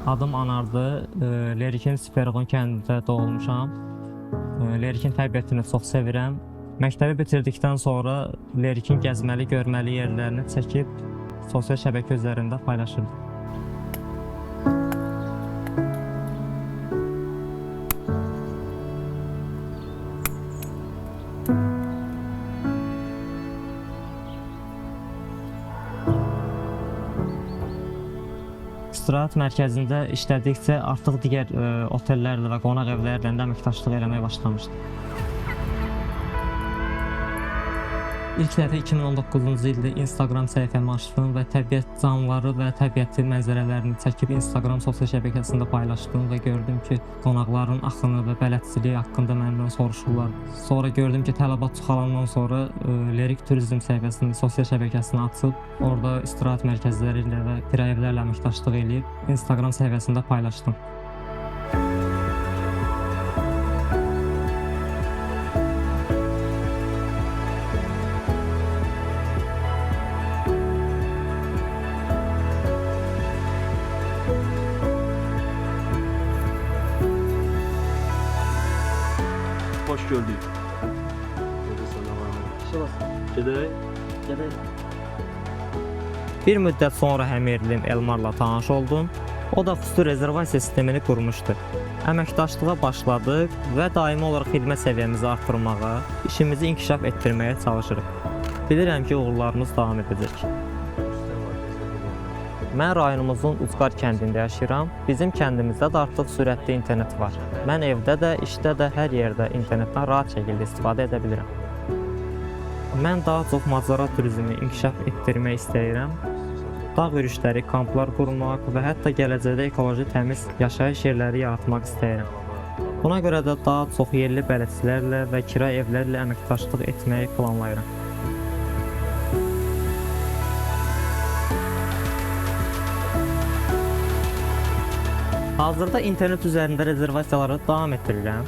Adım Anardı. Lerikin Siperğon kəndində doğulmuşam. Lerikin təbiətini çox sevirəm. Məktəbi bitirdikdən sonra Lerikin gəzməli, görməli yerlərini çəkib sosial şəbəkə üzərində paylaşırdım. İstirahət mərkəzində işlədikcə artıq digər otellərlə və qonaq evlərlə də əməkdaşlıq eləməyə başlamışdım. İlk dəfə 2019-cu ildə Instagram səhifəmi açdım və təbiət canlıları və təbiətin mənzərələrini çəkib Instagram sosial şəbəkəsində paylaşdım və gördüm ki, qonaqların axını və bələdçiliyi haqqında məndən soruşurlar. Sonra gördüm ki, tələbat çoxalandan sonra Lerik Turizm səhifəsinin sosial şəbəkəsini açıb, orada istirahət mərkəzləri ilə və kirayə-evlərlə əməkdaşlıq edib Instagram səhifəsində paylaşdım. Hoş gördük. Gedək. Bir müddət sonra həmyerlim Elmarla tanış oldum. O da xüsusi rezervasiya sistemini qurmuşdu. Əməkdaşlığa başladıq və daimi olaraq xidmət səviyyəmizi artırmağa, işimizi inkişaf etdirməyə çalışırıq. Bilirəm ki, uğurlarımız davam edəcək. Mən rayonumuzun Ucqar kəndində yaşayıram. Bizim kəndimizdə də artıq sürətli internet var. Mən evdə də, işdə də, hər yerdə internetdən rahat şəkildə istifadə edə bilirəm. Mən daha çox macəra turizmini inkişaf etdirmək istəyirəm. Dağ yürüyüşləri, kamplar qurmaq və hətta gələcəkdə ekoloji təmiz yaşayış yerləri yaratmaq istəyirəm. Buna görə də daha çox yerli bələdçilərlə və kirayə evlərlə əməkdaşlıq etməyi planlayıram. Hazırda internet üzərində rezervasiyaları davam etdirirəm.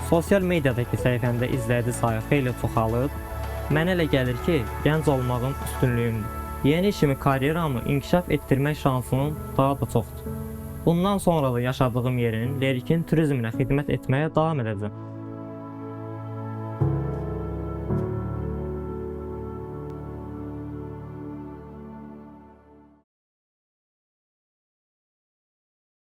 Sosial mediadakı səhifəmdə izləyici sayı xeyli çoxalıb. Mənə elə gəlir ki, gənc olmağın üstünlüyümdür. Yeni işimi, karyeramı inkişaf etdirmək şansım daha da çoxdur. Bundan sonra da yaşadığım yerin Lerikin turizminə xidmət etməyə davam edəcəm.